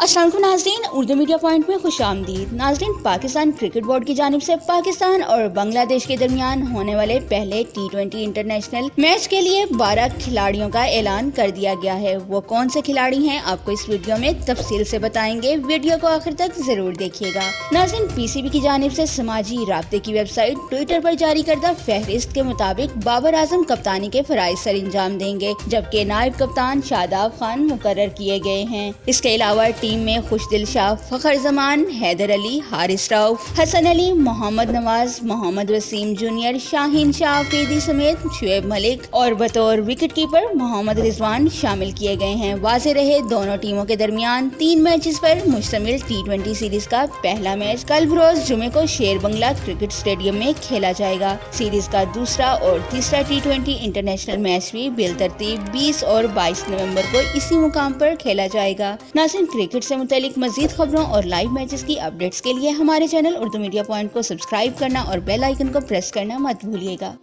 अस्सलाम वालेकुम नाज़रीन, उर्दू मीडिया पॉइंट में खुश आमदीद। नाज़रीन, पाकिस्तान क्रिकेट बोर्ड की जानिब से पाकिस्तान और बांग्लादेश के दरमियान होने वाले पहले T20 इंटरनेशनल मैच के लिए 12 खिलाड़ियों का ऐलान कर दिया गया है। वो कौन से खिलाड़ी हैं, आपको इस वीडियो में तफसील से बताएंगे। वीडियो को आखिर तक जरूर देखिएगा। नाज़रीन, PCB की जानिब से समाजी राब्ते की वेबसाइट ट्विटर पर जारी करदा फहरिस्त के मुताबिक बाबर आजम कप्तानी के फराइज सर अंजाम देंगे, जबकि नायब कप्तान शादाब खान मुकर्रर किए गए हैं। इसके अलावा टीम में खुशदिल शाह, फखर जमान, हैदर अली, हारिस राउफ, हसन अली, मोहम्मद नवाज, मोहम्मद वसीम जूनियर, शाहीन शाह अफरीदी समेत शुएब मलिक और बतौर विकेट कीपर मोहम्मद रिजवान शामिल किए गए हैं। वाज़ेह रहे, दोनों टीमों के दरमियान 3 मैचेस पर मुश्तमिल T20 सीरीज का पहला मैच कल बरोज जुमे को शेर बंगला क्रिकेट स्टेडियम में खेला जाएगा। सीरीज का दूसरा और तीसरा T20 इंटरनेशनल मैच भी बिलतरतीब 20 और 22 नवंबर को इसी मुकाम पर खेला जाएगा। नाज़रीन, क्रिकेट से मुतालिक मजीद खबरों और लाइव मैचेस की अपडेट्स के लिए हमारे चैनल उर्दू मीडिया पॉइंट को सब्सक्राइब करना और बेल आइकन को प्रेस करना मत भूलिएगा।